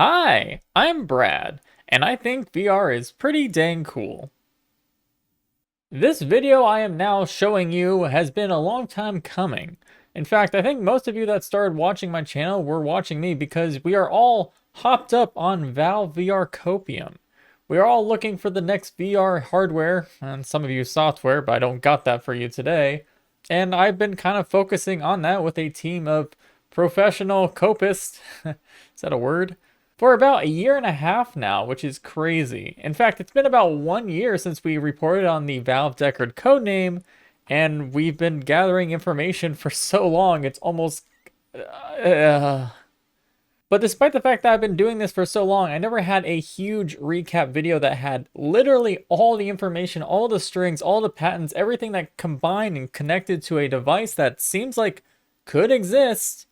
Hi, I'm Brad, and I think VR is pretty dang cool. This video I am now showing you has been a long time coming. In fact, I think most of you that started watching my channel were watching me because we are all hopped up on Valve VR Copium. We are all looking for the next VR hardware, and some of you software, but I don't got that for you today. And I've been kind of focusing on that with a team of professional copists. Is that a word? For about a year and a half now, which is crazy. In fact, it's been about 1 year since we reported on the Valve Deckard codename, and we've been gathering information for so long, it's almost... But despite the fact that I've been doing this for so long, I never had a huge recap video that had literally all the information, all the strings, all the patents, everything that combined and connected to a device that seems like could exist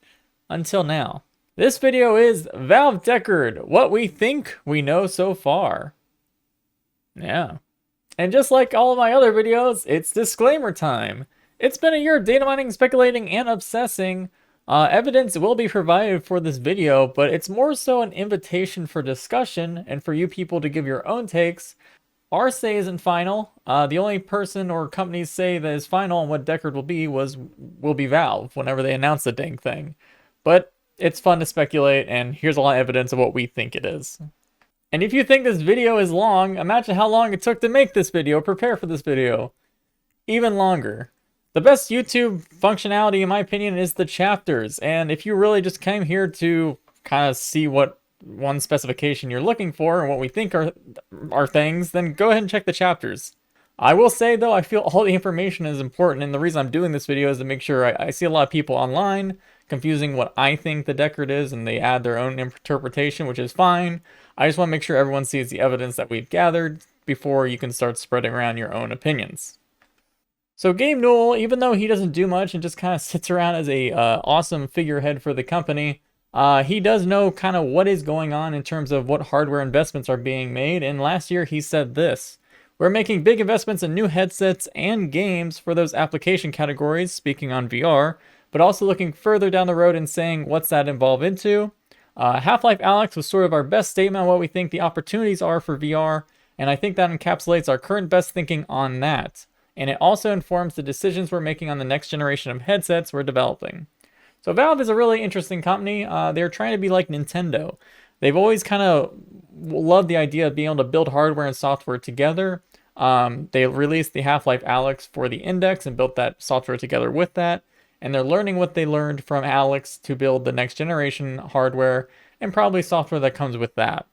until now. This video is Valve Deckard, what we think we know so far. Yeah. And just like all of my other videos, it's disclaimer time. It's been a year of data mining, speculating, and obsessing. Evidence will be provided for this video, but it's more so an invitation for discussion and for you people to give your own takes. Our say isn't final. The only person or company's say that is final on what Deckard will be Valve whenever they announce the dang thing. But it's fun to speculate, and here's a lot of evidence of what we think it is. And if you think this video is long, imagine how long it took to make this video, prepare for this video. Even longer. The best YouTube functionality, in my opinion, is the chapters. And if you really just came here to kind of see what one specification you're looking for and what we think are things, then go ahead and check the chapters. I will say, though, I feel all the information is important, and the reason I'm doing this video is to make sure I see a lot of people online confusing what I think the Deckard is, and they add their own interpretation, which is fine. I just want to make sure everyone sees the evidence that we've gathered before you can start spreading around your own opinions. So Gabe Newell, even though he doesn't do much and just kind of sits around as a awesome figurehead for the company, he does know kind of what is going on in terms of what hardware investments are being made, and last year he said this: "We're making big investments in new headsets and games for those application categories," speaking on VR, but also looking further down the road and saying, what's that evolve into? Half-Life Alyx was sort of our best statement on what we think the opportunities are for VR, and I think that encapsulates our current best thinking on that. And it also informs the decisions we're making on the next generation of headsets we're developing. So Valve is a really interesting company. They're trying to be like Nintendo. They've always kind of loved the idea of being able to build hardware and software together. They released the Half-Life Alyx for the Index and built that software together with that. And they're learning what they learned from Alyx to build the next generation hardware and probably software that comes with that.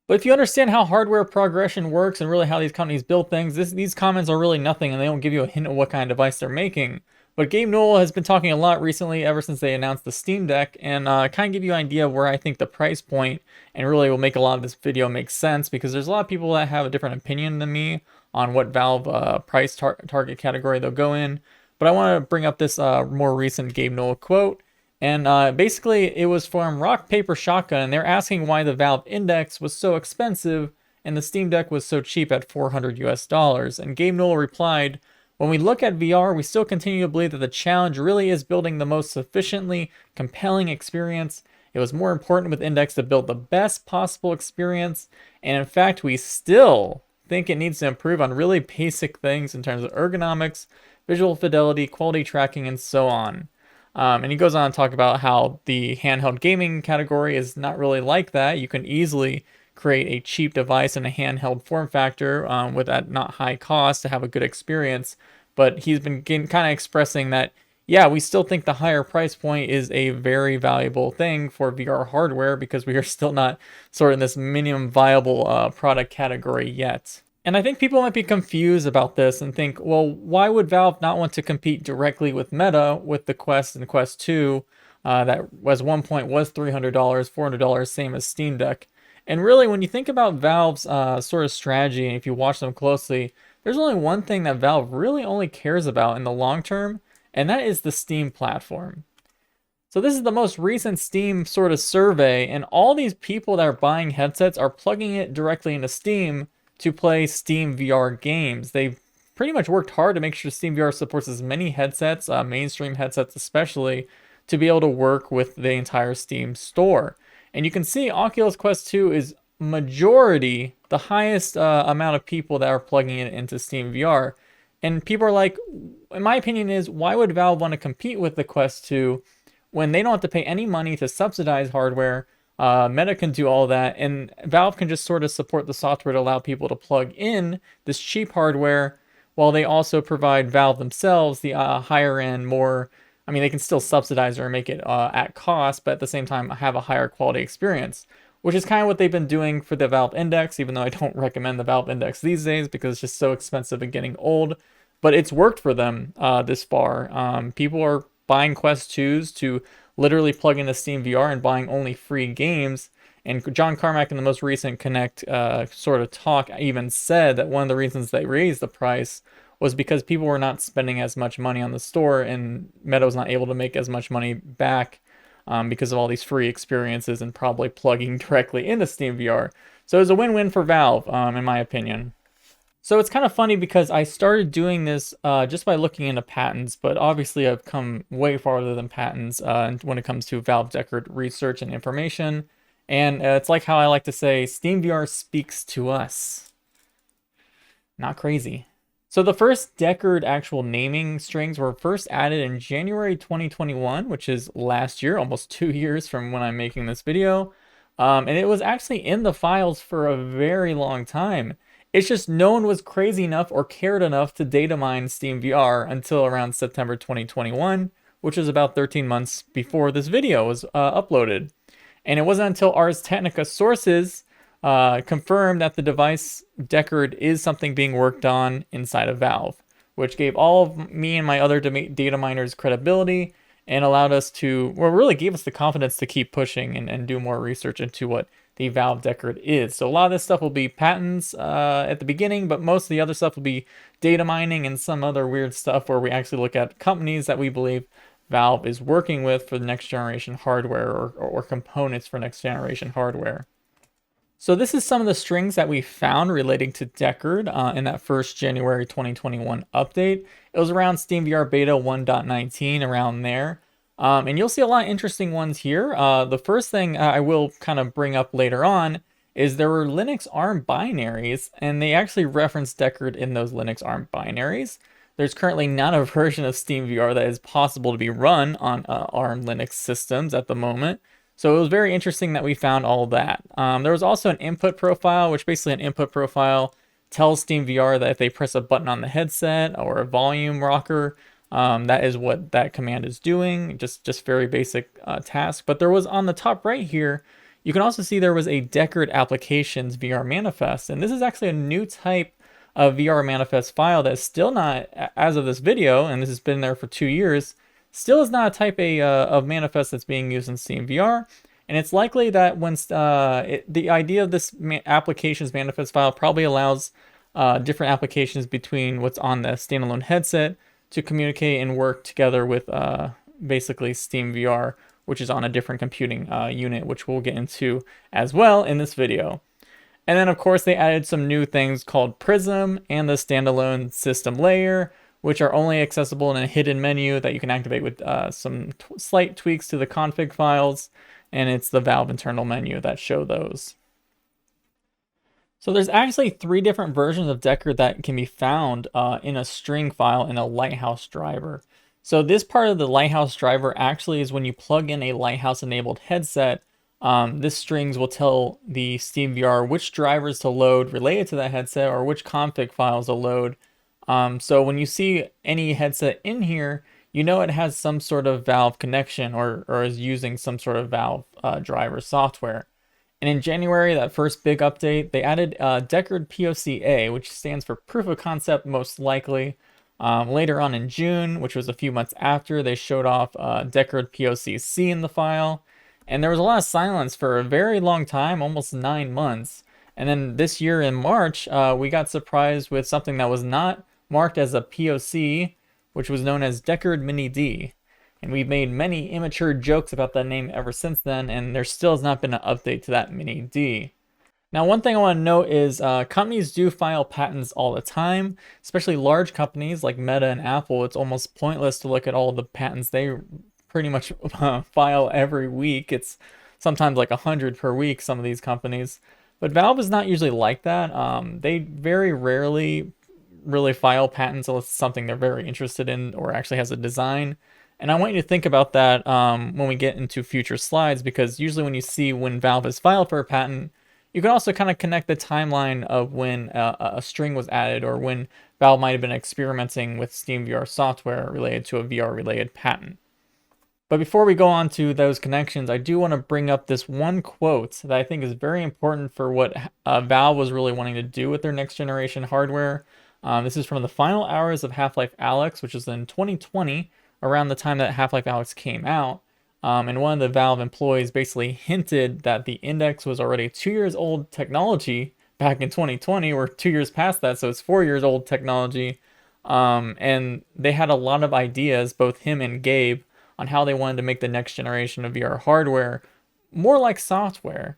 But if you understand how hardware progression works and really how these companies build things, these comments are really nothing, and they don't give you a hint of what kind of device they're making. But Gabe Newell has been talking a lot recently, ever since they announced the Steam Deck, and kind of give you an idea of where I think the price point and really will make a lot of this video make sense, because there's a lot of people that have a different opinion than me on what Valve price target category they'll go in. But I want to bring up this more recent Gabe Newell quote. And basically, it was from Rock, Paper, Shotgun, and they're asking why the Valve Index was so expensive and the Steam Deck was so cheap at $400 US. And Gabe Newell replied, "When we look at VR, we still continue to believe that the challenge really is building the most sufficiently compelling experience. It was more important with Index to build the best possible experience, and in fact, we still think it needs to improve on really basic things in terms of ergonomics, visual fidelity, quality tracking, and so on." And he goes on to talk about how the handheld gaming category is not really like that. You can easily create a cheap device in a handheld form factor with that not high cost to have a good experience. But he's been kind of expressing that, yeah, we still think the higher price point is a very valuable thing for VR hardware because we are still not sort of in this minimum viable product category yet. And I think people might be confused about this and think, well, why would Valve not want to compete directly with Meta with the Quest and Quest 2 that was one point was $300, $400, same as Steam Deck? And really, when you think about Valve's sort of strategy, and if you watch them closely, there's only one thing that Valve really only cares about in the long term, and that is the Steam platform. So this is the most recent Steam sort of survey, and all these people that are buying headsets are plugging it directly into Steam to play Steam VR games. They've pretty much worked hard to make sure Steam VR supports as many headsets, mainstream headsets especially, to be able to work with the entire Steam store. And you can see Oculus Quest 2 is majority, the highest amount of people that are plugging it into Steam VR. And people are like, in my opinion is, why would Valve want to compete with the Quest 2 when they don't have to pay any money to subsidize hardware? Meta can do all that, and Valve can just sort of support the software to allow people to plug in this cheap hardware while they also provide Valve themselves the higher end, more, I mean, they can still subsidize or make it at cost, but at the same time have a higher quality experience, which is kind of what they've been doing for the Valve Index, even though I don't recommend the Valve Index these days because it's just so expensive and getting old. But it's worked for them this far. People are buying Quest 2s to literally plug into Steam VR and buying only free games. And John Carmack in the most recent Connect sort of talk even said that one of the reasons they raised the price was because people were not spending as much money on the store, and Meta was not able to make as much money back because of all these free experiences and probably plugging directly into Steam VR. So it was a win-win for Valve, in my opinion. So it's kind of funny because I started doing this just by looking into patents, but obviously I've come way farther than patents when it comes to Valve Deckard research and information. And it's like how I like to say, Steam VR speaks to us. Not crazy. So the first Deckard actual naming strings were first added in January 2021, which is last year, almost 2 years from when I'm making this video. And it was actually in the files for a very long time. It's just no one was crazy enough or cared enough to data mine Steam VR until around September 2021, which is about 13 months before this video was uploaded. And it wasn't until Ars Technica sources confirmed that the device Deckard is something being worked on inside of Valve, which gave all of me and my other data miners credibility and allowed us to, well, really gave us the confidence to keep pushing and do more research into what the Valve Deckard is. So a lot of this stuff will be patents at the beginning, but most of the other stuff will be data mining and some other weird stuff where we actually look at companies that we believe Valve is working with for the next generation hardware or components for next generation hardware. So this is some of the strings that we found relating to Deckard in that first January 2021 update. It was around SteamVR Beta 1.19, around there. And you'll see a lot of interesting ones here. The first thing I will kind of bring up later on is there were Linux ARM binaries, and they actually reference Deckard in those Linux ARM binaries. There's currently not a version of SteamVR that is possible to be run on ARM Linux systems at the moment. So it was very interesting that we found all that. There was also an input profile, which basically an input profile tells SteamVR that if they press a button on the headset or a volume rocker, that is what that command is doing. Just very basic task. But there was on the top right here, you can also see there was a Deckard Applications VR manifest. And this is actually a new type of VR manifest file that is still not, as of this video, and this has been there for 2 years, still is not a type of manifest that's being used in SteamVR. And it's likely that when the idea of this applications manifest file probably allows different applications between what's on the standalone headset to communicate and work together with basically SteamVR, which is on a different computing unit, which we'll get into as well in this video. And then, of course, they added some new things called Prism and the standalone system layer, which are only accessible in a hidden menu that you can activate with some slight tweaks to the config files. And it's the Valve internal menu that show those. So there's actually 3 different versions of Deckard that can be found in a string file in a Lighthouse driver. So this part of the Lighthouse driver actually is when you plug in a Lighthouse enabled headset, this strings will tell the SteamVR which drivers to load related to that headset or which config files to load. So when you see any headset in here, you know it has some sort of Valve connection or is using some sort of Valve driver software. And in January, that first big update, they added Deckard POC-A, which stands for Proof of Concept most likely. Later on in June, which was a few months after, they showed off Deckard POC-C in the file. And there was a lot of silence for a very long time, almost 9 months. And then this year in March, we got surprised with something that was not marked as a POC, which was known as Deckard Mini D. And we've made many immature jokes about that name ever since then, and there still has not been an update to that Mini D. Now, one thing I want to note is companies do file patents all the time, especially large companies like Meta and Apple. It's almost pointless to look at all the patents they pretty much file every week. It's sometimes like 100 per week, some of these companies. But Valve is not usually like that. They very rarely really file patents unless it's something they're very interested in or actually has a design. And I want you to think about that when we get into future slides, because usually when you see when Valve has filed for a patent, you can also kind of connect the timeline of when a string was added or when Valve might have been experimenting with SteamVR software related to a VR-related patent. But before we go on to those connections, I do want to bring up this one quote that I think is very important for what Valve was really wanting to do with their next generation hardware. This is from the final hours of Half-Life Alyx, which is in 2020, around the time that Half-Life Alyx came out. And one of the Valve employees basically hinted that the index was already 2 years old technology back in 2020. We're 2 years past that, so it's 4 years old technology. And they had a lot of ideas, both him and Gabe, on how they wanted to make the next generation of VR hardware more like software.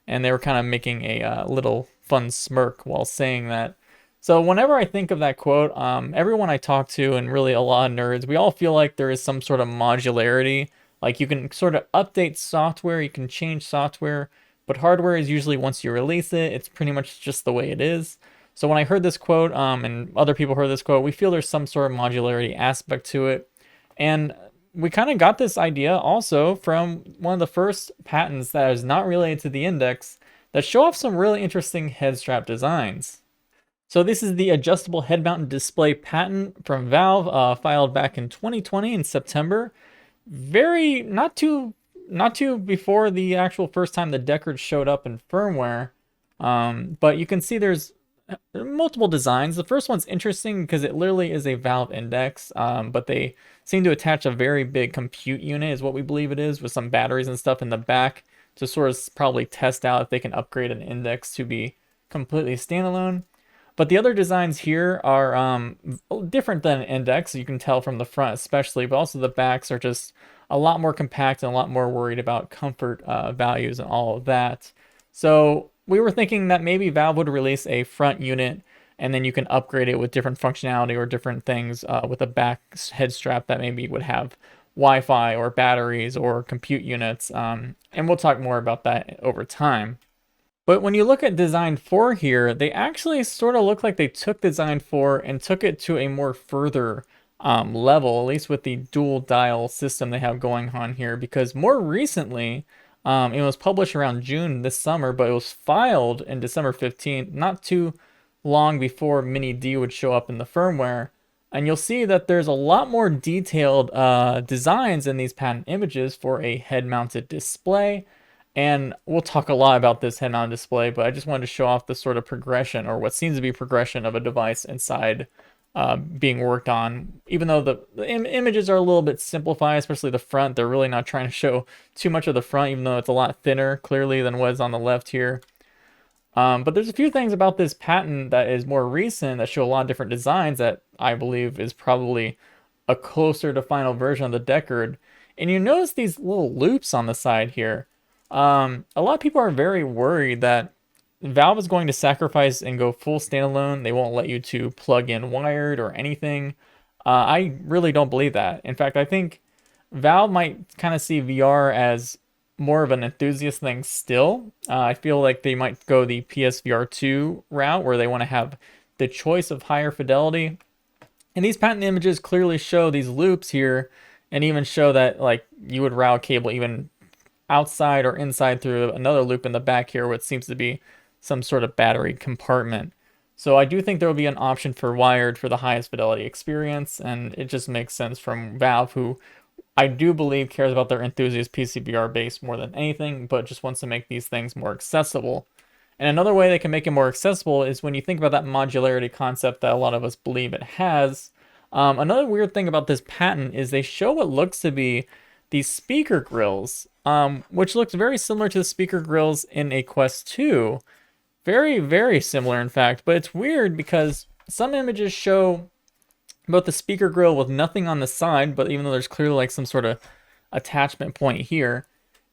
And they were kind of making a little fun smirk while saying that. So whenever I think of that quote, everyone I talk to, and really a lot of nerds, we all feel like there is some sort of modularity. Like you can sort of update software, you can change software, but hardware is usually once you release it, it's pretty much just the way it is. So when I heard this quote, and other people heard this quote, we feel there's some sort of modularity aspect to it. And we kind of got this idea also from one of the first patents that is not related to the index that show off some really interesting head strap designs. So this is the adjustable head mounted display patent from Valve, filed back in 2020 in September. Very not too before the actual first time the Deckard showed up in firmware. But you can see there's multiple designs. The first one's interesting because it literally is a Valve index, but they seem to attach a very big compute unit, is what we believe it is, with some batteries and stuff in the back to sort of probably test out if they can upgrade an index to be completely standalone. But the other designs here are different than an index, you can tell from the front especially, but also the backs are just a lot more compact and a lot more worried about comfort values and all of that. So we were thinking that maybe Valve would release a front unit and then you can upgrade it with different functionality or different things with a back head strap that maybe would have Wi-Fi or batteries or compute units. And we'll talk more about that over time. But when you look at Design 4 here, they actually sort of look like they took Design 4 and took it to a more further level, at least with the dual dial system they have going on here, because more recently, it was published around June this summer, but it was filed in December 15th, not too long before Mini D would show up in the firmware. And you'll see that there's a lot more detailed designs in these patent images for a head-mounted display. And we'll talk a lot about this head-mounted display, but I just wanted to show off the sort of progression, or what seems to be progression of a device inside being worked on. Even though the images are a little bit simplified, especially the front, they're really not trying to show too much of the front, even though it's a lot thinner, clearly, than what is on the left here. But there's a few things about this patent that is more recent that show a lot of different designs that I believe is probably a closer to final version of the Deckard. And you notice these little loops on the side here. A lot of people are very worried that Valve is going to sacrifice and go full standalone. They won't let you to plug in wired or anything. I really don't believe that. In fact, I think Valve might kind of see VR as more of an enthusiast thing still. I feel like they might go the PSVR 2 route where they want to have the choice of higher fidelity. And these patent images clearly show these loops here and even show that like you would route cable even outside or inside through another loop in the back here, which seems to be some sort of battery compartment. So I do think there will be an option for wired for the highest fidelity experience, and it just makes sense from Valve, who I do believe cares about their enthusiast PCVR base more than anything, but just wants to make these things more accessible. And another way they can make it more accessible is when you think about that modularity concept that a lot of us believe it has. Another weird thing about this patent is they show what looks to be these speaker grills, which looks very similar to the speaker grills in a Quest 2. Very, very similar, in fact. But it's weird because some images show both the speaker grill with nothing on the side, but even though there's clearly like some sort of attachment point here.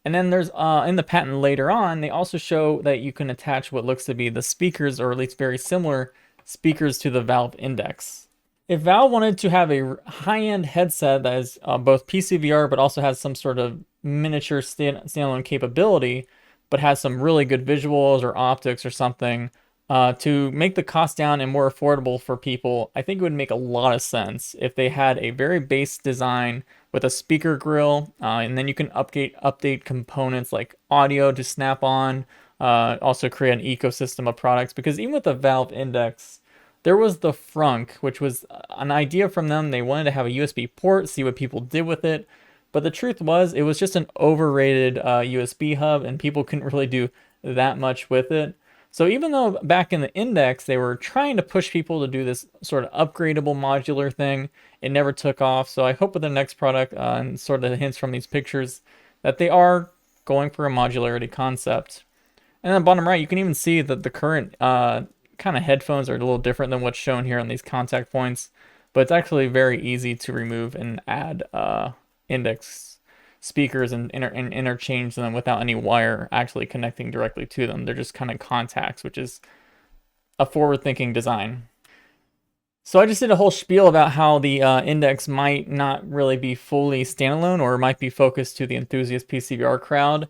And then there's, in the patent later on, they also show that you can attach what looks to be the speakers, or at least very similar speakers, to the Valve Index. If Valve wanted to have a high-end headset that is both PCVR but also has some sort of miniature standalone capability, but has some really good visuals or optics or something, to make the cost down and more affordable for people, I think it would make a lot of sense if they had a very base design with a speaker grill, and then you can update components like audio to snap on, also create an ecosystem of products. Because even with the Valve Index, there was the Frunk, which was an idea from them. They wanted to have a USB port, see what people did with it. But the truth was, it was just an overrated USB hub, and people couldn't really do that much with it. So even though back in the Index, they were trying to push people to do this sort of upgradable modular thing, it never took off. So I hope with the next product, and sort of the hints from these pictures, that they are going for a modularity concept. And on the bottom right, you can even see that the current kind of headphones are a little different than what's shown here on these contact points, but it's actually very easy to remove and add Index speakers and interchange them without any wire actually connecting directly to them. They're just kind of contacts, which is a forward-thinking design. So I just did a whole spiel about how the Index might not really be fully standalone, or might be focused to the enthusiast PCVR crowd.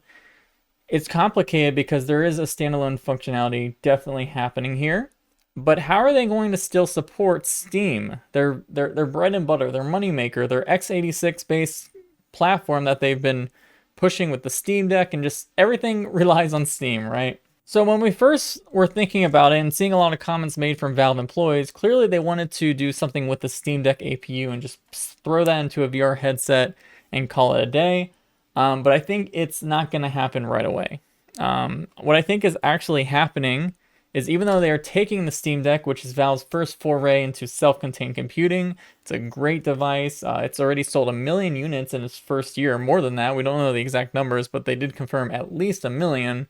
It's complicated because there is a standalone functionality definitely happening here. But how are they going to still support Steam? Their bread and butter, their moneymaker, their x86 based platform that they've been pushing with the Steam Deck, and just everything relies on Steam, right? So when we first were thinking about it and seeing a lot of comments made from Valve employees, clearly they wanted to do something with the Steam Deck APU and just throw that into a VR headset and call it a day. But I think it's not going to happen right away. What I think is actually happening is, even though they are taking the Steam Deck, which is Valve's first foray into self-contained computing, it's a great device. It's already sold 1 million units in its first year, more than that. We don't know the exact numbers, but they did confirm at least 1 million.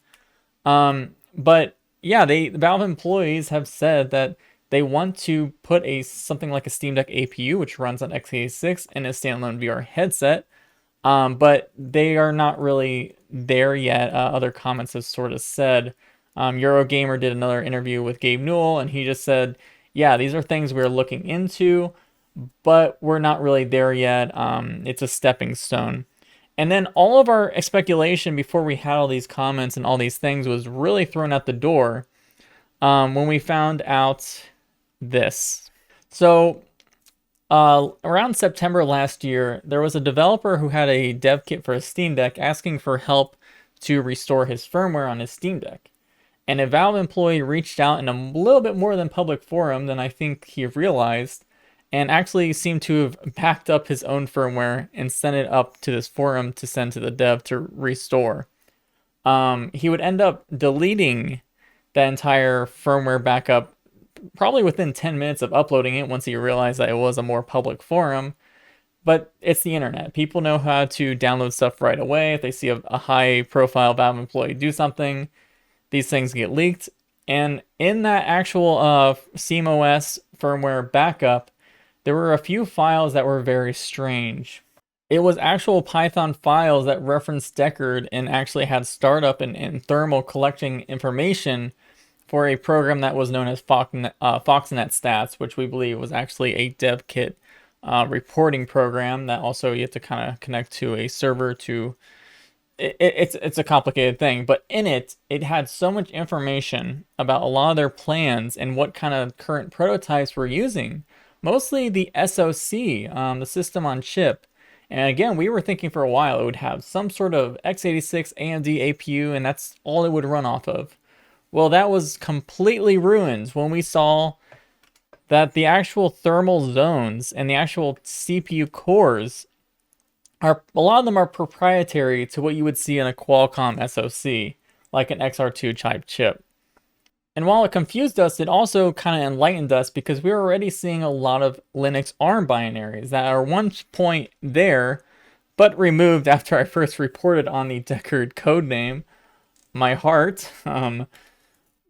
But yeah, Valve employees have said that they want to put something like a Steam Deck APU, which runs on x86, in a standalone VR headset. But they are not really there yet. Other comments have sort of said, Eurogamer did another interview with Gabe Newell, and he just said, yeah, these are things we're looking into, but we're not really there yet. It's a stepping stone. And then all of our speculation before we had all these comments and all these things was really thrown out the door when we found out this. So around September last year, there was a developer who had a dev kit for a Steam Deck asking for help to restore his firmware on his Steam Deck. And a Valve employee reached out in a little bit more than public forum than I think he realized, and actually seemed to have backed up his own firmware and sent it up to this forum to send to the dev to restore. He would end up deleting that entire firmware backup probably within 10 minutes of uploading it, once he realized that it was a more public forum. But it's the internet. People know how to download stuff right away. If they see a high-profile Valve employee do something, these things get leaked. And in that actual SteamOS firmware backup, there were a few files that were very strange. It was actual Python files that referenced Deckard and actually had startup and thermal collecting information for a program that was known as FoxNet Stats, which we believe was actually a dev kit reporting program that also you have to kind of connect to a server to. It's a complicated thing, but in it had so much information about a lot of their plans and what kind of current prototypes we're using. Mostly the SoC, the system on chip. And again, we were thinking for a while it would have some sort of x86 AMD APU, and that's all it would run off of. Well, that was completely ruined when we saw that the actual thermal zones and the actual CPU cores a lot of them are proprietary to what you would see in a Qualcomm SoC, like an XR2 type chip. And while it confused us, it also kind of enlightened us, because we were already seeing a lot of Linux ARM binaries that are one point there, but removed after I first reported on the Deckard codename, my heart.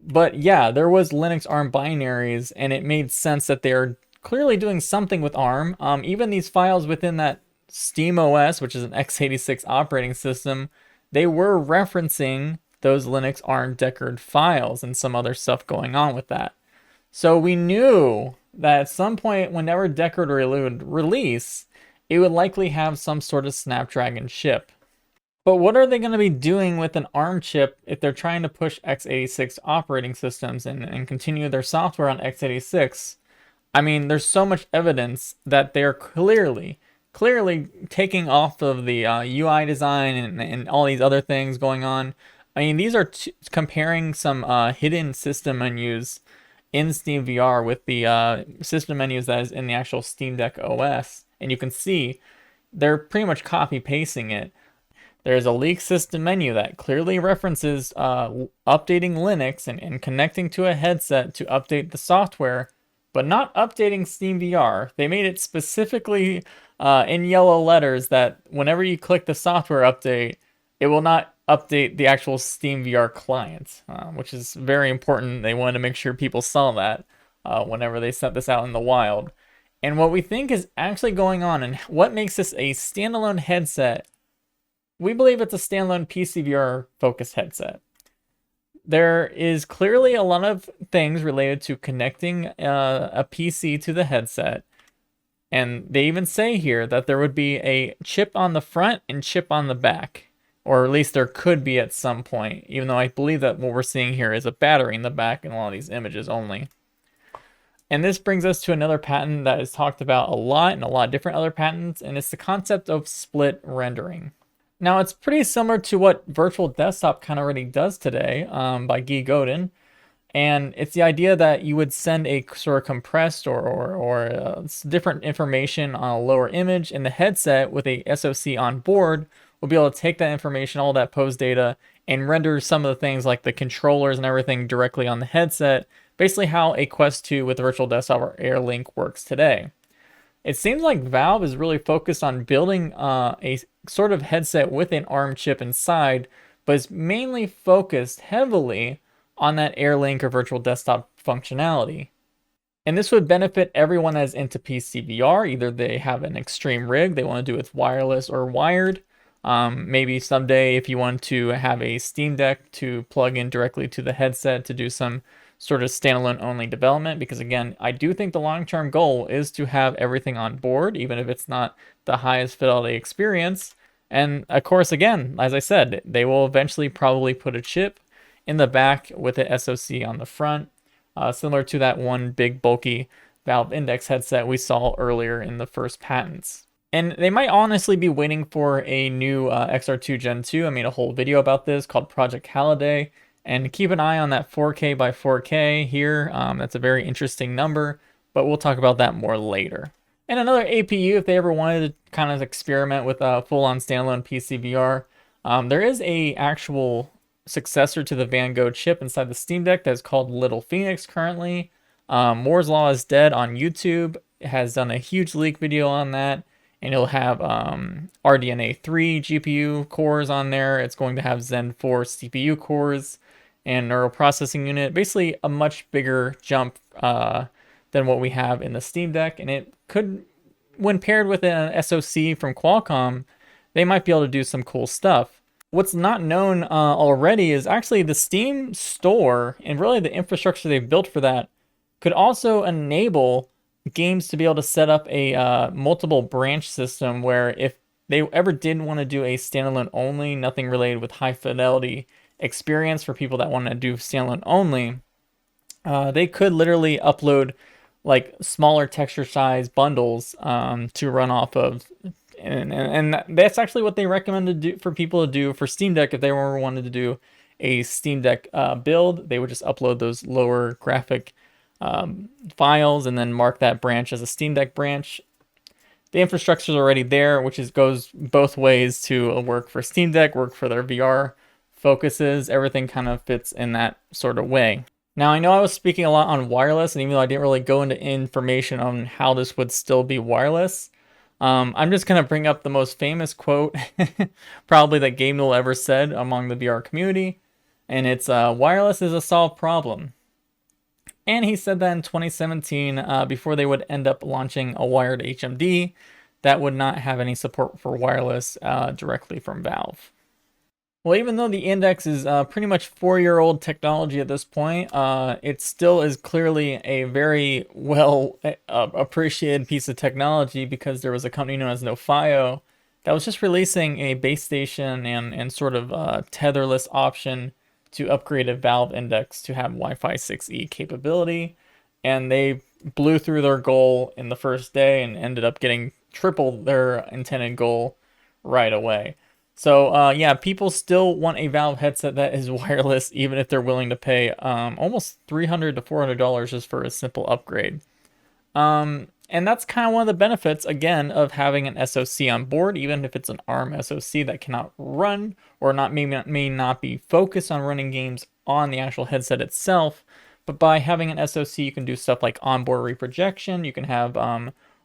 But yeah, there was Linux ARM binaries, and it made sense that they're clearly doing something with ARM. Even these files within that SteamOS, which is an x86 operating system, they were referencing those Linux ARM Deckard files and some other stuff going on with that. So we knew that at some point, whenever Deckard would release, it would likely have some sort of Snapdragon chip. But what are they going to be doing with an ARM chip if they're trying to push x86 operating systems and continue their software on x86? I mean, there's so much evidence that they're clearly taking off of the UI design and all these other things going on. I mean, these are comparing some hidden system menus in Steam VR with the system menus that is in the actual Steam Deck OS, and you can see they're pretty much copy pasting it. There's a leak system menu that clearly references updating Linux and connecting to a headset to update the software, but not updating Steam VR. They made it specifically in yellow letters that whenever you click the software update, it will not update the actual Steam VR client, which is very important. They wanted to make sure people saw that whenever they sent this out in the wild. And what we think is actually going on and what makes this a standalone headset, we believe it's a standalone PCVR focused headset. There is clearly a lot of things related to connecting a PC to the headset. And they even say here that there would be a chip on the front and chip on the back. Or at least there could be at some point, even though I believe that what we're seeing here is a battery in the back in a lot of these images only. And this brings us to another patent that is talked about a lot in a lot of different other patents, and it's the concept of split rendering. Now, it's pretty similar to what Virtual Desktop kind of already does today by Guy Godin. And it's the idea that you would send a sort of compressed or different information on a lower image, and the headset with a SoC on board will be able to take that information, all that pose data, and render some of the things like the controllers and everything directly on the headset. Basically how a Quest 2 with Virtual Desktop or AirLink works today. It seems like Valve is really focused on building a sort of headset with an ARM chip inside, but is mainly focused heavily on that AirLink or Virtual Desktop functionality. And this would benefit everyone that is into PCVR. Either they have an extreme rig, they want to do it with wireless or wired. Maybe someday if you want to have a Steam Deck to plug in directly to the headset to do some sort of standalone only development, because again, I do think the long-term goal is to have everything on board, even if it's not the highest fidelity experience. And of course, again, as I said, they will eventually probably put a chip in the back with an SoC on the front, similar to that one big bulky Valve Index headset we saw earlier in the first patents. And they might honestly be waiting for a new XR2 Gen 2. I made a whole video about this called Project Halliday. And keep an eye on that 4K by 4K here. That's a very interesting number, but we'll talk about that more later. And another APU, if they ever wanted to kind of experiment with a full-on standalone PCVR, there is a actual successor to the Van Gogh chip inside the Steam Deck that's called Little Phoenix currently. Moore's Law is Dead on YouTube has done a huge leak video on that. And it'll have RDNA 3 GPU cores on there. It's going to have Zen 4 CPU cores and neural processing unit. Basically a much bigger jump than what we have in the Steam Deck. And it could, when paired with an SoC from Qualcomm, they might be able to do some cool stuff. What's not known already is actually the Steam store and really the infrastructure they've built for that could also enable games to be able to set up a multiple branch system where if they ever did want to do a standalone only, nothing related with high fidelity experience for people that want to do standalone only, they could literally upload like smaller texture size bundles to run off of. And that's actually what they recommend to do for people to do for Steam Deck. If they ever wanted to do a Steam Deck build, they would just upload those lower graphic files and then mark that branch as a Steam Deck branch. The infrastructure is already there, which goes both ways to work for Steam Deck, work for their VR focuses. Everything kind of fits in that sort of way. Now, I know I was speaking a lot on wireless, and even though I didn't really go into information on how this would still be wireless, I'm just going to bring up the most famous quote probably that Gabe Newell ever said among the VR community, and it's wireless is a solved problem. And he said that in 2017 before they would end up launching a wired HMD that would not have any support for wireless directly from Valve. Well, even though the Index is pretty much 4-year-old technology at this point, it still is clearly a very well appreciated piece of technology because there was a company known as NoFio that was just releasing a base station and sort of tetherless option to upgrade a Valve Index to have Wi-Fi 6E capability, and they blew through their goal in the first day and ended up getting triple their intended goal right away. So yeah, people still want a Valve headset that is wireless, even if they're willing to pay almost $300 to $400 just for a simple upgrade. And that's kind of one of the benefits, again, of having an SoC on board, even if it's an ARM SoC that cannot run or may not be focused on running games on the actual headset itself. But by having an SoC, you can do stuff like onboard reprojection. You can have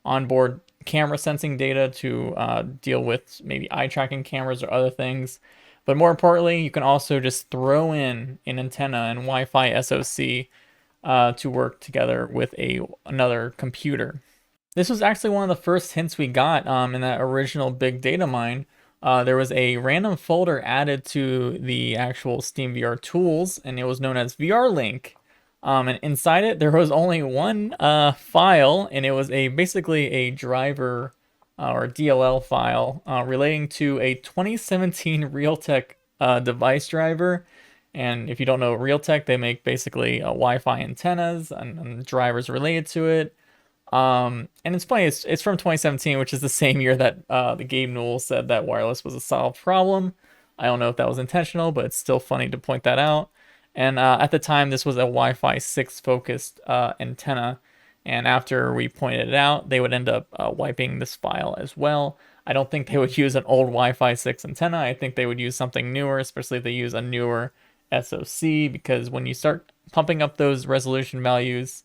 onboard camera sensing data to deal with maybe eye tracking cameras or other things. But more importantly, you can also just throw in an antenna and Wi-Fi SoC to work together with another computer. This was actually one of the first hints we got in that original big data mine. There was a random folder added to the actual SteamVR tools, and it was known as VRLink. And inside it, there was only one file, and it was basically a driver or DLL file relating to a 2017 Realtek device driver. And if you don't know Realtek, they make basically Wi-Fi antennas and drivers related to it. And it's funny, it's from 2017, which is the same year that the Gabe Newell said that wireless was a solved problem. I don't know if that was intentional, but it's still funny to point that out. And at the time, this was a Wi-Fi 6 focused antenna. And after we pointed it out, they would end up wiping this file as well. I don't think they would use an old Wi-Fi 6 antenna. I think they would use something newer, especially if they use a newer SoC, because when you start pumping up those resolution values,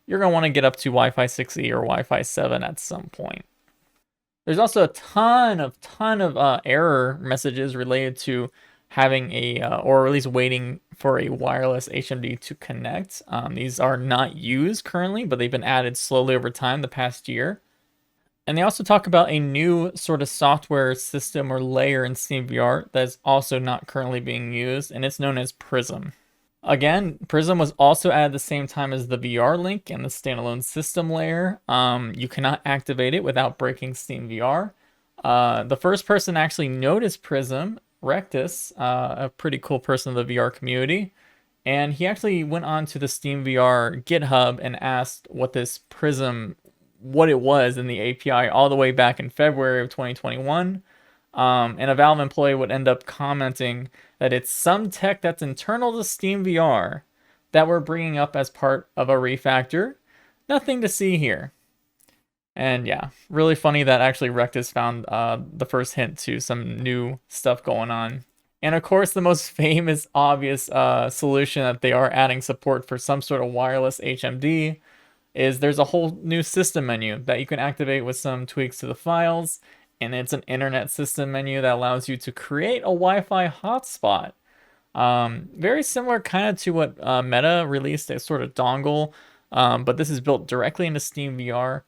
you're going to want to get up to Wi-Fi 6E or Wi-Fi 7 at some point. There's also a ton of error messages related to having or at least waiting for a wireless HMD to connect. These are not used currently, but they've been added slowly over time the past year. And they also talk about a new sort of software system or layer in SteamVR that's also not currently being used, and it's known as Prism. Again, Prism was also added at the same time as the VRLink and the standalone system layer. You cannot activate it without breaking SteamVR. The first person to actually notice Prism, Rectus, a pretty cool person in the VR community, and he actually went on to the SteamVR GitHub and asked what this Prism, what it was in the API all the way back in February of 2021. And a Valve employee would end up commenting that it's some tech that's internal to SteamVR that we're bringing up as part of a refactor. Nothing to see here. And yeah, really funny that actually Rectus found the first hint to some new stuff going on. And of course, the most famous, obvious solution that they are adding support for some sort of wireless HMD is there's a whole new system menu that you can activate with some tweaks to the files. And it's an internet system menu that allows you to create a Wi-Fi hotspot. Very similar kind of to what Meta released, a sort of dongle, but this is built directly into SteamVR.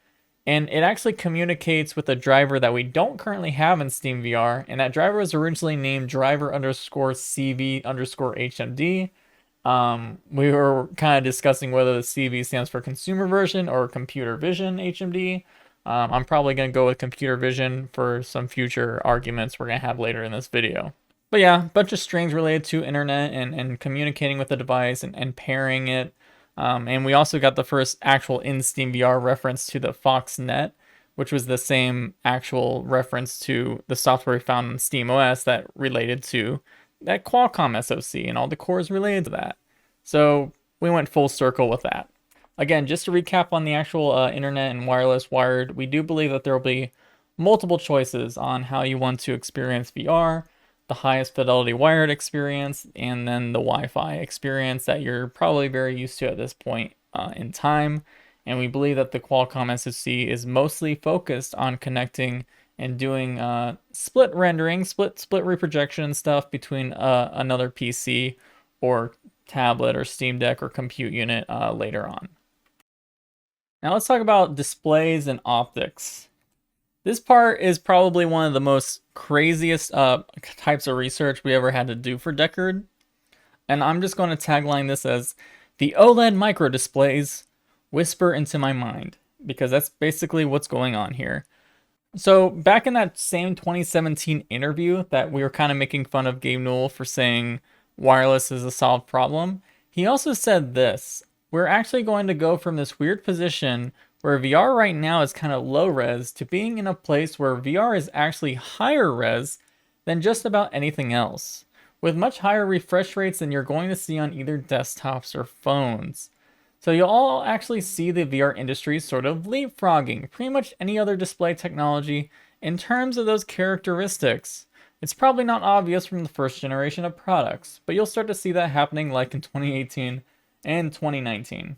And it actually communicates with a driver that we don't currently have in SteamVR. And that driver was originally named driver_CV_HMD. We were kind of discussing whether the CV stands for consumer version or computer vision HMD. I'm probably going to go with computer vision for some future arguments we're going to have later in this video. But yeah, a bunch of strings related to internet and communicating with the device and pairing it. And we also got the first actual in SteamVR reference to the FoxNet, which was the same actual reference to the software found in SteamOS that related to that Qualcomm SoC and all the cores related to that. So we went full circle with that. Again, just to recap on the actual internet and wireless wired, we do believe that there will be multiple choices on how you want to experience VR, the highest fidelity wired experience, and then the Wi-Fi experience that you're probably very used to at this point in time. And we believe that the Qualcomm SoC is mostly focused on connecting and doing split rendering, split reprojection stuff between another PC or tablet or Steam Deck or compute unit later on. Now let's talk about displays and optics. This part is probably one of the most craziest types of research we ever had to do for Deckard. And I'm just going to tagline this as the OLED micro displays whisper into my mind, because that's basically what's going on here. So back in that same 2017 interview that we were kind of making fun of Gabe Newell for saying wireless is a solved problem, he also said this: we're actually going to go from this weird position where VR right now is kind of low res to being in a place where VR is actually higher res than just about anything else, with much higher refresh rates than you're going to see on either desktops or phones. So you'll all actually see the VR industry sort of leapfrogging pretty much any other display technology in terms of those characteristics. It's probably not obvious from the first generation of products, but you'll start to see that happening like in 2018 and 2019.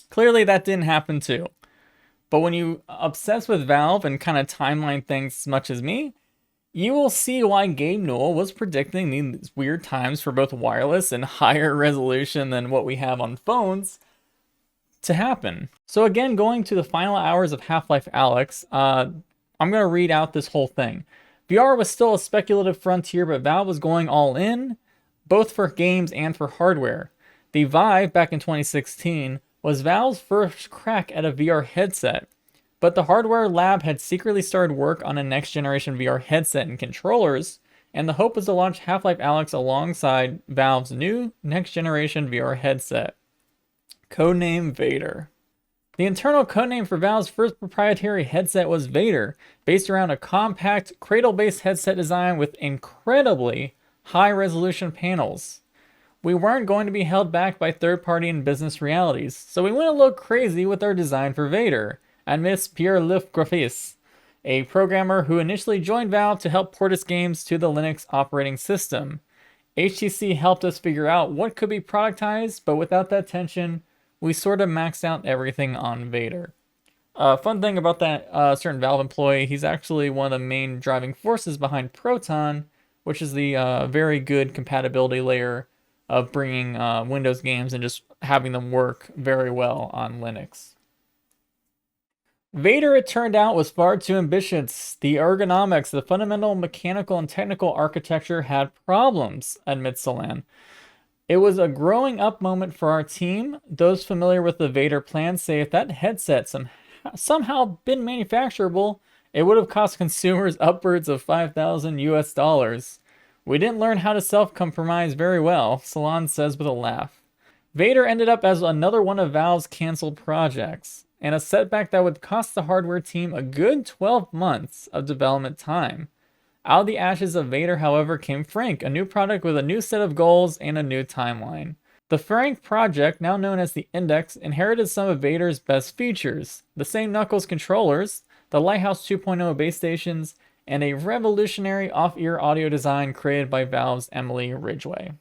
Clearly that didn't happen too. But when you obsess with Valve and kind of timeline things as much as me, you will see why Gabe Newell was predicting these weird times for both wireless and higher resolution than what we have on phones to happen. So again, going to the final hours of Half-Life Alyx, I'm going to read out this whole thing. VR was still a speculative frontier, but Valve was going all in, both for games and for hardware. The Vive, back in 2016, was Valve's first crack at a VR headset. But the hardware lab had secretly started work on a next-generation VR headset and controllers, and the hope was to launch Half-Life Alyx alongside Valve's new next-generation VR headset. Codename Vader. The internal codename for Valve's first proprietary headset was Vader, based around a compact, cradle-based headset design with incredibly high-resolution panels. We weren't going to be held back by third-party and business realities, so we went a little crazy with our design for Vader, admits Pierre-Luc Graffis, a programmer who initially joined Valve to help port its games to the Linux operating system. HTC helped us figure out what could be productized, but without that tension, we sort of maxed out everything on Vader. Fun thing about that certain Valve employee, he's actually one of the main driving forces behind Proton, which is the very good compatibility layer of bringing Windows games and just having them work very well on Linux. Vader, it turned out, was far too ambitious. The ergonomics, the fundamental mechanical and technical architecture had problems, admits Solan. It was a growing up moment for our team. Those familiar with the Vader plan say if that headset somehow been manufacturable, it would have cost consumers upwards of $5,000 US. We didn't learn how to self-compromise very well, Solan says with a laugh. Vader ended up as another one of Valve's canceled projects, and a setback that would cost the hardware team a good 12 months of development time. Out of the ashes of Vader, however, came Frank, a new product with a new set of goals and a new timeline. The Frank project, now known as the Index, inherited some of Vader's best features: the same Knuckles controllers, the Lighthouse 2.0 base stations, and a revolutionary off-ear audio design created by Valve's Emily Ridgway.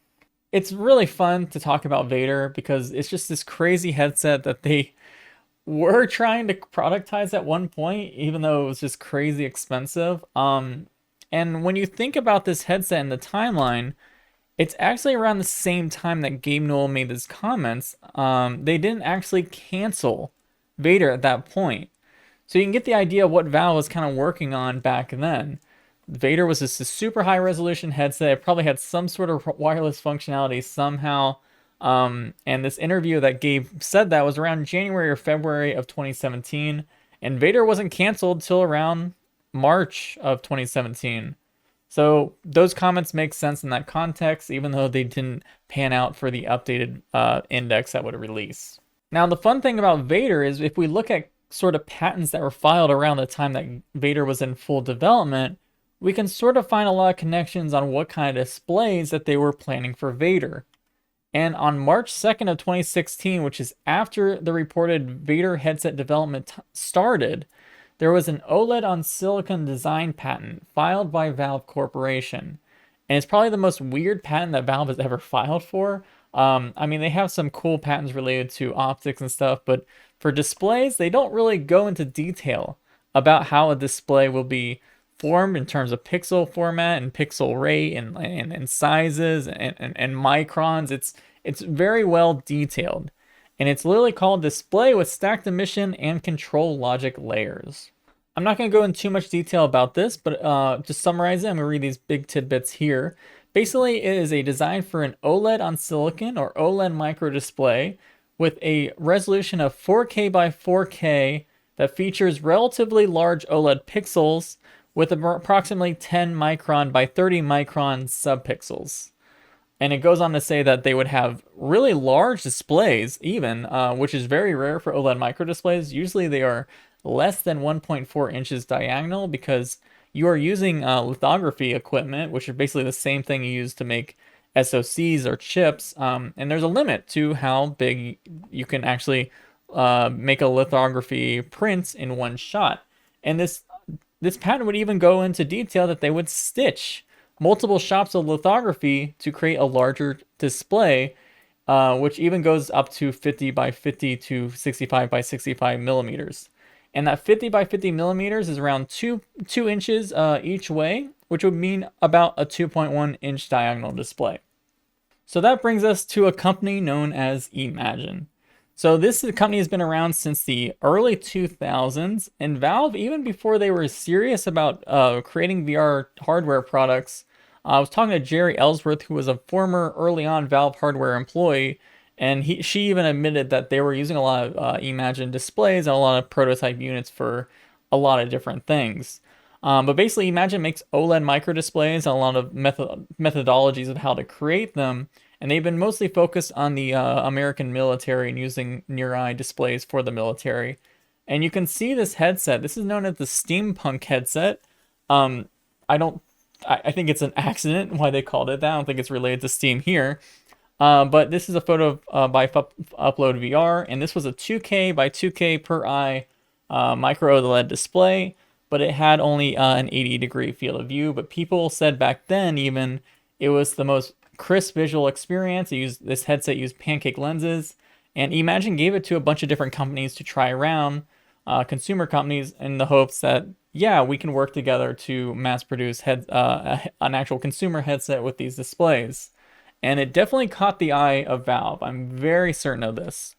It's really fun to talk about Vader because it's just this crazy headset that they were trying to productize at one point, even though it was just crazy expensive. And when you think about this headset and the timeline, it's actually around the same time that Gabe Newell made his comments. They didn't actually cancel Vader at that point. So you can get the idea of what Valve was kind of working on back then. Vader was just a super high resolution headset. It probably had some sort of wireless functionality somehow. And this interview that Gabe said that was around January or February of 2017. And Vader wasn't canceled till around March of 2017. So those comments make sense in that context, even though they didn't pan out for the updated index that would release. Now, the fun thing about Vader is if we look at sort of patents that were filed around the time that Vader was in full development, we can sort of find a lot of connections on what kind of displays that they were planning for Vader. And on March 2nd of 2016, which is after the reported Vader headset development started, there was an OLED on silicon design patent filed by Valve Corporation. And it's probably the most weird patent that Valve has ever filed for. I mean, they have some cool patents related to optics and stuff, but for displays, they don't really go into detail about how a display will be formed in terms of pixel format and pixel rate and sizes and microns. It's very well detailed. And it's literally called Display with Stacked Emission and Control Logic Layers. I'm not going to go into too much detail about this, but to summarize it, I'm going to read these big tidbits here. Basically, it is a design for an OLED on silicon or OLED micro display with a resolution of 4K by 4K that features relatively large OLED pixels with approximately 10 micron by 30 micron subpixels. And it goes on to say that they would have really large displays even, which is very rare for OLED micro displays. Usually they are less than 1.4 inches diagonal because you are using lithography equipment, which is basically the same thing you use to make SoCs or chips. And there's a limit to how big you can actually make a lithography print in one shot. And this patent would even go into detail that they would stitch multiple shots of lithography to create a larger display, which even goes up to 50 by 50 to 65 by 65 millimeters. And that 50 by 50 millimeters is around 2 inches each way, which would mean about a 2.1 inch diagonal display. So that brings us to a company known as eMagin. So this company has been around since the early 2000s, and Valve, even before they were serious about creating VR hardware products, I was talking to Jerry Ellsworth, who was a former early on Valve hardware employee, and she even admitted that they were using a lot of eMagin displays and a lot of prototype units for a lot of different things. But basically, eMagin makes OLED micro displays and a lot of methodologies of how to create them. And they've been mostly focused on the American military and using near-eye displays for the military. And you can see this headset. This is known as the steampunk headset. I think it's an accident why they called it that. I don't think it's related to Steam here. But this is a photo by Upload VR, and this was a 2K by 2K per eye Micro-OLED display, but it had only an 80-degree field of view. But people said back then even it was the most crisp visual experience. This headset used Pancake lenses, and eMagin gave it to a bunch of different companies to try around, consumer companies, in the hopes that, yeah, we can work together to mass produce an actual consumer headset with these displays. And it definitely caught the eye of Valve. I'm very certain of this.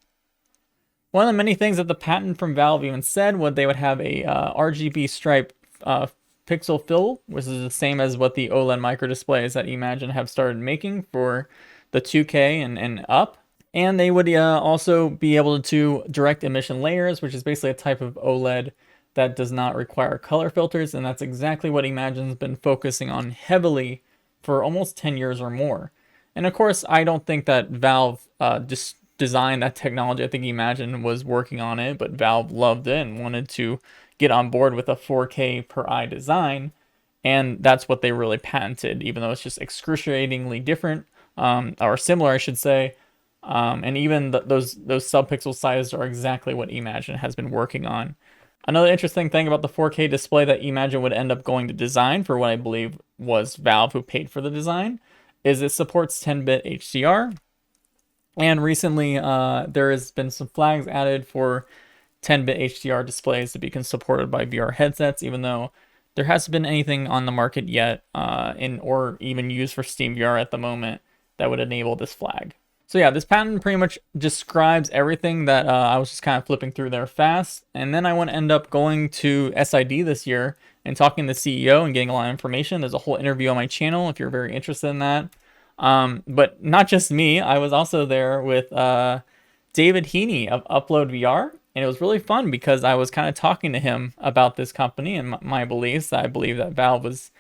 One of the many things that the patent from Valve even said was they would have a RGB Stripe pixel fill, which is the same as what the OLED micro displays that eMagin have started making for the 2K and up. And they would also be able to direct emission layers, which is basically a type of OLED that does not require color filters. And that's exactly what eMagin's been focusing on heavily for almost 10 years or more. And of course, I don't think that Valve just designed that technology. I think eMagin was working on it, but Valve loved it and wanted to get on board with a 4K per eye design. And that's what they really patented, even though it's just excruciatingly different, or similar, I should say. And even those subpixel sizes are exactly what eMagin has been working on. Another interesting thing about the 4K display that eMagin would end up going to design, for what I believe was Valve who paid for the design, is it supports 10-bit HDR. And recently there has been some flags added for 10-bit HDR displays to be supported by VR headsets, even though there hasn't been anything on the market yet or even used for Steam VR at the moment that would enable this flag. So yeah, this patent pretty much describes everything that I was just kind of flipping through there fast. And then I want to end up going to SID this year and talking to the CEO and getting a lot of information. There's a whole interview on my channel if you're very interested in that. But not just me, I was also there with David Heaney of Upload VR. And it was really fun because I was kind of talking to him about this company and my beliefs. I believe that Valve was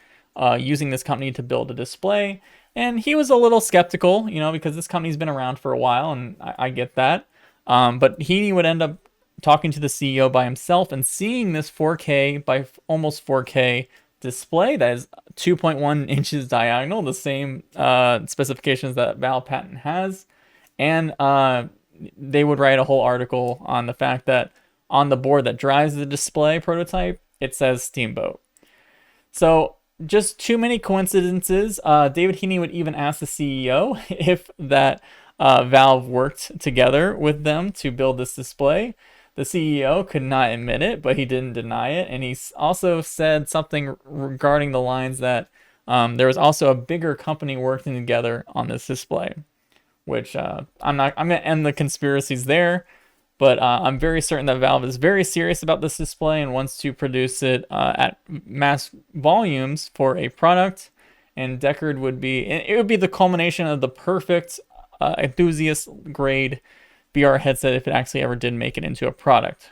using this company to build a display. And he was a little skeptical, because this company's been around for a while, and I get that. But he would end up talking to the CEO by himself and seeing this 4K by almost 4K display that is 2.1 inches diagonal, the same specifications that Valve patent has. And they would write a whole article on the fact that on the board that drives the display prototype, it says Steamboat. So just too many coincidences. David Heaney would even ask the CEO if that Valve worked together with them to build this display. The CEO could not admit it, but he didn't deny it. And he also said something regarding the lines that there was also a bigger company working together on this display, which I'm going to end the conspiracies there. But I'm very certain that Valve is very serious about this display and wants to produce it at mass volumes for a product. And Deckard would be the culmination of the perfect enthusiast grade VR headset if it actually ever did make it into a product.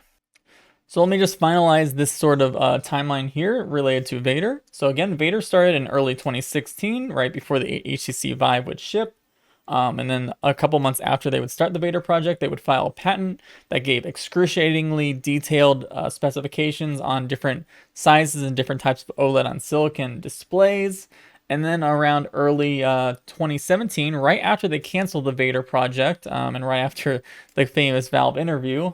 So let me just finalize this sort of timeline here related to Vader. So again, Vader started in early 2016, right before the HTC Vive would ship. And then a couple months after they would start the Vader project, they would file a patent that gave excruciatingly detailed specifications on different sizes and different types of OLED on silicon displays. And then around early 2017, right after they canceled the Vader project, and right after the famous Valve interview,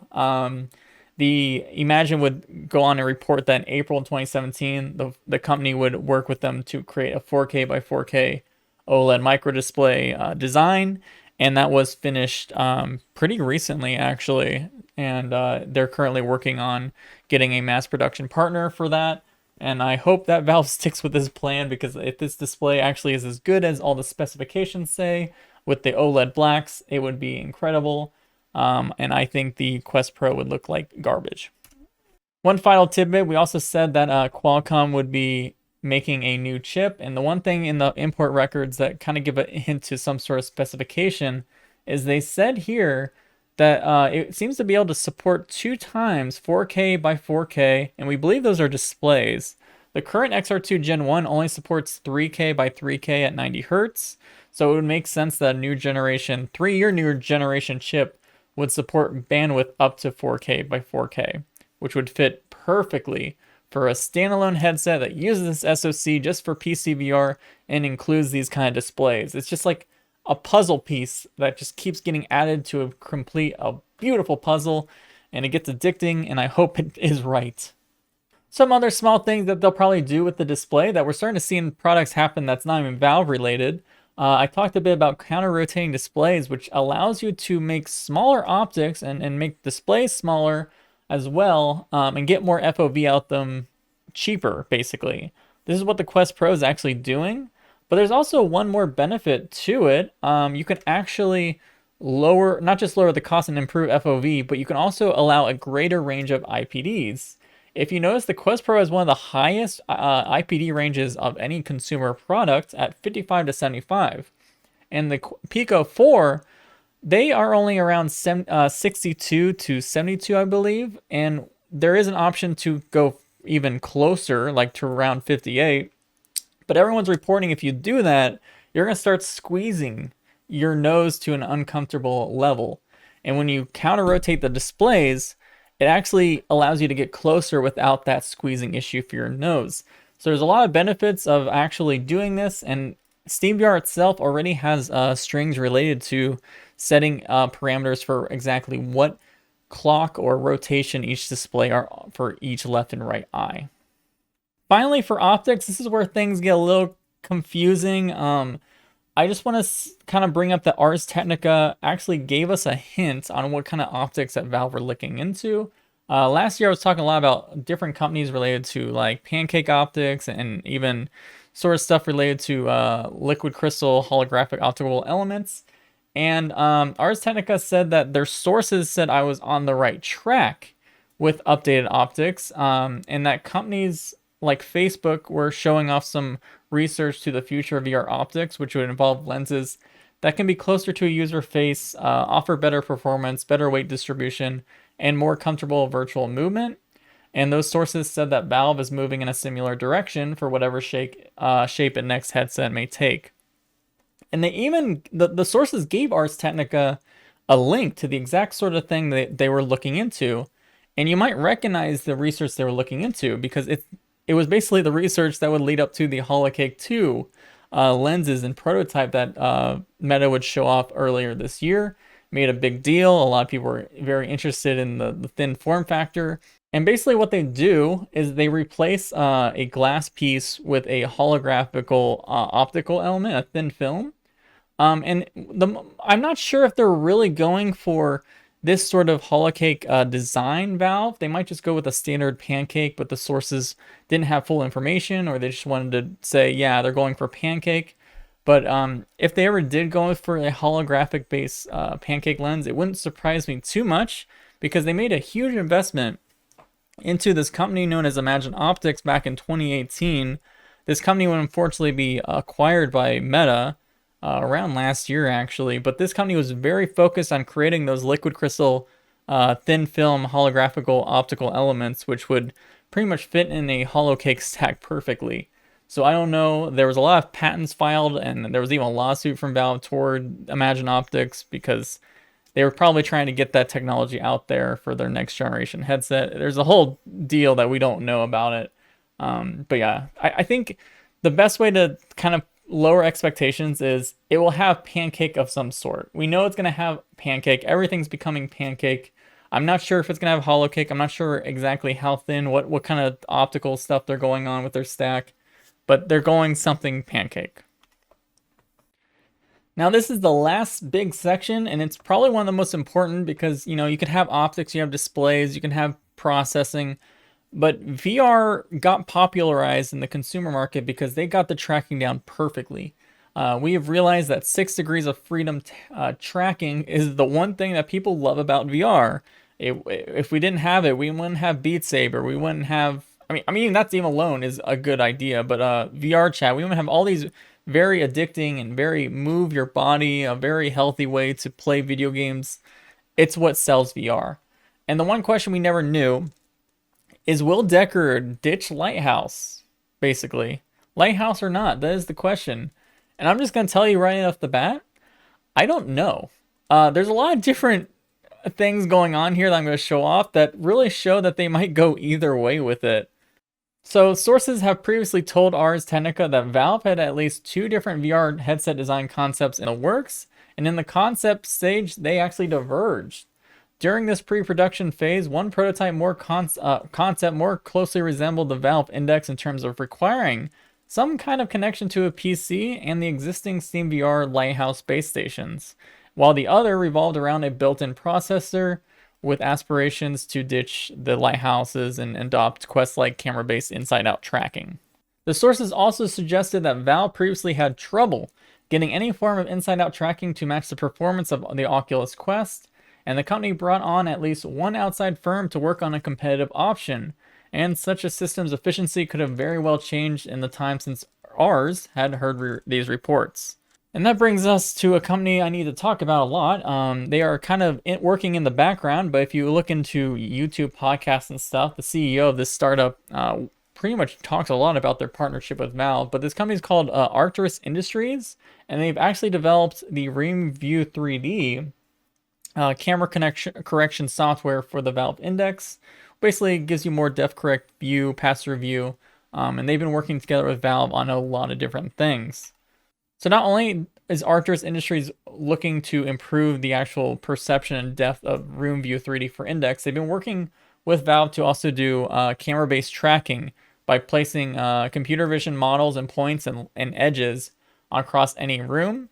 the eMagin would go on and report that in April 2017, the company would work with them to create a 4K by 4K OLED microdisplay design, and that was finished pretty recently, actually. And they're currently working on getting a mass production partner for that. And I hope that Valve sticks with this plan, because if this display actually is as good as all the specifications say with the OLED blacks, it would be incredible. And I think the Quest Pro would look like garbage. One final tidbit, we also said that Qualcomm would be making a new chip, and the one thing in the import records that kind of give a hint to some sort of specification is they said here that it seems to be able to support 2 times 4K by 4K, and we believe those are displays. The current XR2 Gen 1 only supports 3K by 3K at 90 Hertz, so it would make sense that a new generation, 3-year new generation chip would support bandwidth up to 4K by 4K, which would fit perfectly for a standalone headset that uses this SoC just for PC VR and includes these kind of displays. It's just like a puzzle piece that just keeps getting added to complete a beautiful puzzle, and it gets addicting, and I hope it is right. Some other small things that they'll probably do with the display that we're starting to see in products happen that's not even Valve related. I talked a bit about counter-rotating displays, which allows you to make smaller optics and make displays smaller as well, and get more FOV out them cheaper, basically. This is what the Quest Pro is actually doing, but there's also one more benefit to it. You can actually not just lower the cost and improve FOV, but you can also allow a greater range of IPDs. If you notice, the Quest Pro has one of the highest IPD ranges of any consumer product at 55 to 75. And the Pico 4, they are only around 62 to 72, I believe. And there is an option to go even closer, like to around 58. But everyone's reporting if you do that, you're going to start squeezing your nose to an uncomfortable level. And when you counter-rotate the displays, it actually allows you to get closer without that squeezing issue for your nose. So there's a lot of benefits of actually doing this, and SteamVR itself already has strings related to setting parameters for exactly what clock or rotation each display are for each left and right eye. Finally, for optics, this is where things get a little confusing. I just want to kind of bring up that Ars Technica actually gave us a hint on what kind of optics that Valve were looking into. Last year I was talking a lot about different companies related to like Pancake optics and even sort of stuff related to liquid crystal holographic optical elements. And Ars Technica said that their sources said I was on the right track with updated optics, and that companies like Facebook were showing off some research to the future of VR optics, which would involve lenses that can be closer to a user face, offer better performance, better weight distribution, and more comfortable virtual movement. And those sources said that Valve is moving in a similar direction for whatever shape its next headset may take. And they even, the sources gave Ars Technica a link to the exact sort of thing that they were looking into. And you might recognize the research they were looking into, because it was basically the research that would lead up to the Holocake 2 lenses and prototype that Meta would show off earlier this year. Made a big deal. A lot of people were very interested in the thin form factor. And basically what they do is they replace a glass piece with a holographical optical element, a thin film. I'm not sure if they're really going for this sort of Holocake design Valve. They might just go with a standard Pancake, but the sources didn't have full information, or they just wanted to say, yeah, they're going for Pancake. But if they ever did go for a holographic based Pancake lens, it wouldn't surprise me too much, because they made a huge investment into this company known as eMagin Optics back in 2018. This company would unfortunately be acquired by Meta around last year, actually. But this company was very focused on creating those liquid crystal thin film holographical optical elements, which would pretty much fit in a Holocake stack perfectly. So I don't know, there was a lot of patents filed, and there was even a lawsuit from Valve toward eMagin Optics because they were probably trying to get that technology out there for their next generation headset. There's a whole deal that we don't know about it. But yeah, I think the best way to kind of lower expectations is it will have Pancake of some sort. We know it's going to have Pancake. Everything's becoming Pancake. I'm not sure if it's going to have Holocake. I'm not sure exactly how thin, what kind of optical stuff they're going on with their stack, but they're going something Pancake. Now this is the last big section, and it's probably one of the most important because, you know, you can have optics, you have displays, you can have processing, but VR got popularized in the consumer market because they got the tracking down perfectly. We have realized that 6 degrees of freedom tracking is the one thing that people love about VR. If we didn't have it, we wouldn't have Beat Saber, we wouldn't have, I mean that's even alone is a good idea, but VR chat, we wouldn't have all these very addicting and very move your body, a very healthy way to play video games. It's what sells VR. And the one question we never knew is, will Deckard ditch Lighthouse? Basically, Lighthouse or not, that is the question. And I'm just going to tell you right off the bat, I don't know. There's a lot of different things going on here that I'm going to show off that really show that they might go either way with it. So sources have previously told Ars Technica that Valve had at least 2 different VR headset design concepts in the works, and in the concept stage, they actually diverged. During this pre-production phase, one prototype concept more closely resembled the Valve Index in terms of requiring some kind of connection to a PC and the existing SteamVR Lighthouse base stations, while the other revolved around a built-in processor with aspirations to ditch the Lighthouses and adopt Quest-like camera-based inside-out tracking. The sources also suggested that Valve previously had trouble getting any form of inside-out tracking to match the performance of the Oculus Quest, and the company brought on at least one outside firm to work on a competitive option, and such a system's efficiency could have very well changed in the time since Ars had heard these reports. And that brings us to a company I need to talk about a lot. They are kind of working in the background, but if you look into YouTube podcasts and stuff, the CEO of this startup pretty much talks a lot about their partnership with Valve. But this company is called Arcturus Industries, and they've actually developed the Room View 3D camera correction software for the Valve Index. Basically, it gives you more depth correct view, pass-through view, and they've been working together with Valve on a lot of different things. So not only is Arcturus Industries looking to improve the actual perception and depth of Room View 3D for Index, they've been working with Valve to also do camera-based tracking by placing computer vision models and points and edges across any room.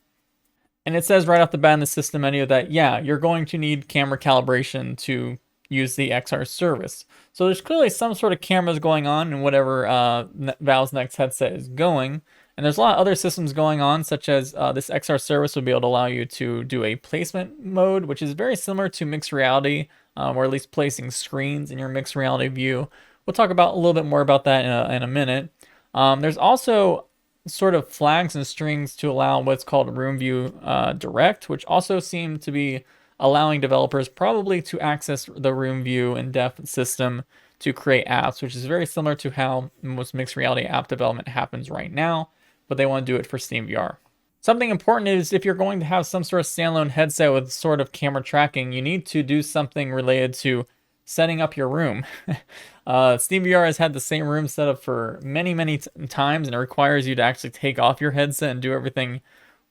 And it says right off the bat in the system menu that, yeah, you're going to need camera calibration to use the XRService. So there's clearly some sort of cameras going on in whatever Valve's next headset is going. And there's a lot of other systems going on, such as this XRService would be able to allow you to do a placement mode, which is very similar to mixed reality, or at least placing screens in your mixed reality view. We'll talk about a little bit more about that in a minute. There's also sort of flags and strings to allow what's called Room View Direct, which also seem to be allowing developers probably to access the Room View and Depth system to create apps, which is very similar to how most mixed reality app development happens right now, but they want to do it for SteamVR. Something important is if you're going to have some sort of standalone headset with sort of camera tracking, you need to do something related to setting up your room. SteamVR has had the same room set up for many times, and it requires you to actually take off your headset and do everything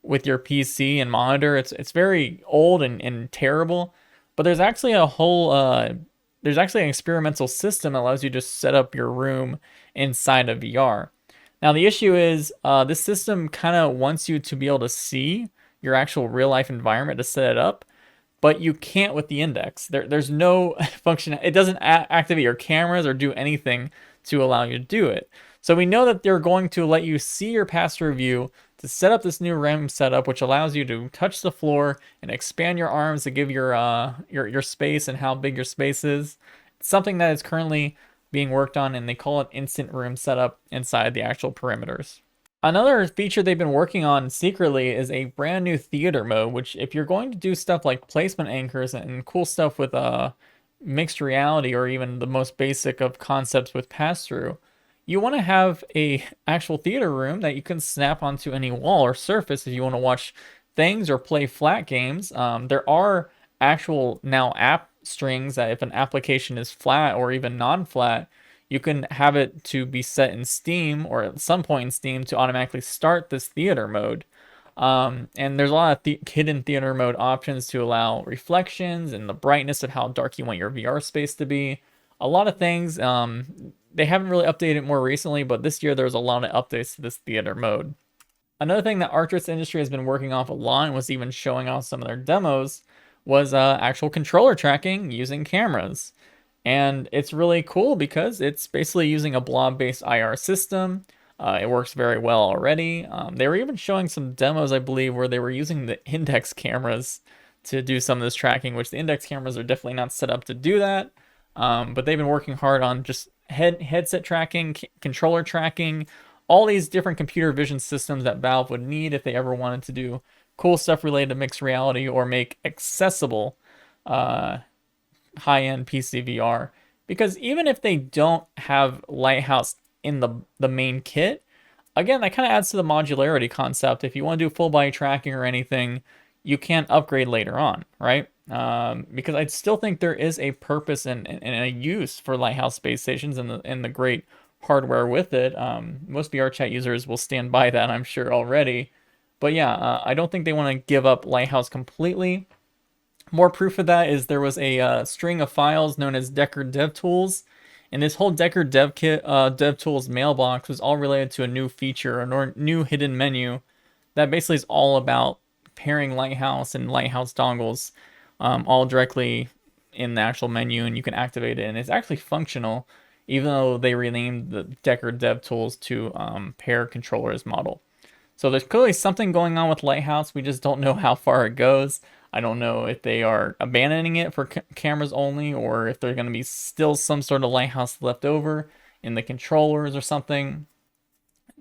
with your PC and monitor. It's very old and terrible, but there's actually a whole there's actually an experimental system that allows you to set up your room inside of VR. Now the issue is this system kind of wants you to be able to see your actual real life environment to set it up, but you can't with the Index. There's no function. It doesn't activate your cameras or do anything to allow you to do it. So we know that they're going to let you see your pass-through view to set up this new room setup, which allows you to touch the floor and expand your arms to give your space and how big your space is. It's something that is currently being worked on, and they call it instant room setup inside the actual perimeters. Another feature they've been working on secretly is a brand new theater mode, which if you're going to do stuff like placement anchors and cool stuff with mixed reality, or even the most basic of concepts with pass-through, you want to have a actual theater room that you can snap onto any wall or surface if you want to watch things or play flat games. There are actual now app strings that if an application is flat or even non-flat, you can have it to be set in Steam or at some point in Steam to automatically start this theater mode. And there's a lot of hidden theater mode options to allow reflections and the brightness of how dark you want your VR space to be. A lot of things. They haven't really updated it more recently, but this year there's a lot of updates to this theater mode. Another thing that Arcturus Industry has been working off a lot and was even showing off some of their demos was actual controller tracking using cameras. And it's really cool because it's basically using a blob-based IR system. It works very well already. They were even showing some demos, I believe, where they were using the index cameras to do some of this tracking, which the index cameras are definitely not set up to do that. But they've been working hard on just headset tracking, controller tracking, all these different computer vision systems that Valve would need if they ever wanted to do cool stuff related to mixed reality or make accessible high-end PC VR. Because even if they don't have Lighthouse in the main kit, again, that kind of adds to the modularity concept. If you want to do full body tracking or anything, you can upgrade later on, right? Because I still think there is a purpose and a use for Lighthouse space stations and the great hardware with it. Most VR chat users will stand by that, I'm sure, already. But yeah, I don't think they want to give up Lighthouse completely. More proof of that is there was a string of files known as Deckard DevTools, and this whole Deckard DevTools mailbox was all related to a new feature, a new hidden menu that basically is all about pairing Lighthouse and Lighthouse dongles all directly in the actual menu, and you can activate it, and it's actually functional, even though they renamed the Deckard DevTools to pair controllers model. So there's clearly something going on with Lighthouse. We just don't know how far it goes. I don't know if they are abandoning it for cameras only, or if there's going to be still some sort of Lighthouse left over in the controllers or something.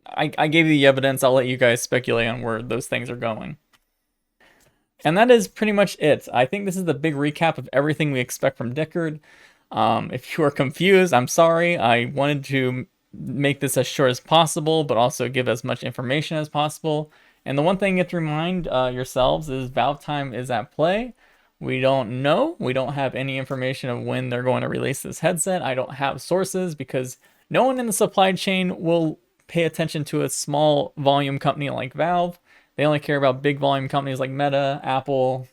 I gave you the evidence. I'll let you guys speculate on where those things are going. And that is pretty much it. I think this is the big recap of everything we expect from Deckard. If you are confused, I'm sorry. I wanted to make this as short as possible, but also give as much information as possible. And the one thing you have to remind yourselves is Valve time is at play. We don't know. We don't have any information of when they're going to release this headset. I don't have sources because no one in the supply chain will pay attention to a small volume company like Valve. They only care about big volume companies like Meta, Apple.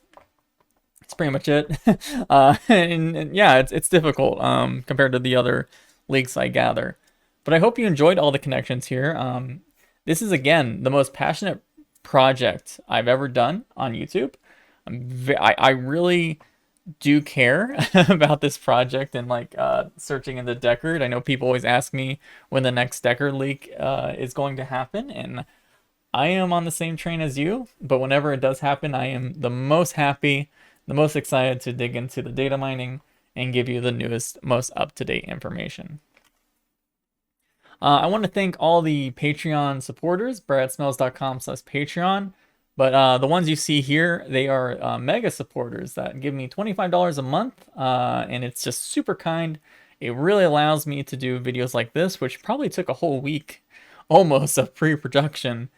That's pretty much it. And yeah, it's difficult compared to the other leaks I gather. But I hope you enjoyed all the connections here. This is, again, the most passionate project I've ever done on YouTube. I really do care about this project and like searching into Deckard. I know people always ask me when the next Deckard leak is going to happen, and I am on the same train as you, but whenever it does happen, I am the most happy, the most excited to dig into the data mining and give you the newest, most up-to-date information. I want to thank all the Patreon supporters, bradsmells.com/Patreon. But the ones you see here, they are mega supporters that give me $25 a month, and it's just super kind. It really allows me to do videos like this, which probably took a whole week almost of pre-production.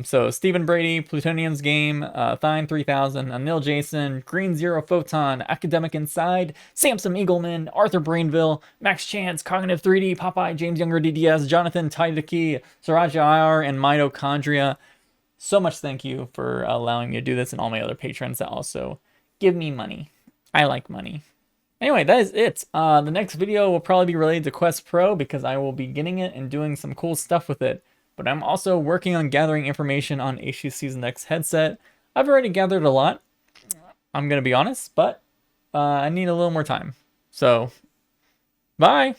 So Stephen Brady, Plutonium's Game, Thine 3000, Anil Jason, Green Zero Photon, Academic Inside, Samson Eagleman, Arthur Brainville, Max Chance, Cognitive 3D, Popeye, James Younger DDS, Jonathan Taidaki, Saraja IR, and Mitochondria. So much thank you for allowing me to do this, and all my other patrons that also give me money. I like money. Anyway, that is it. The next video will probably be related to Quest Pro because I will be getting it and doing some cool stuff with it. But I'm also working on gathering information on HTC's next headset. I've already gathered a lot, I'm going to be honest, but I need a little more time. So, bye!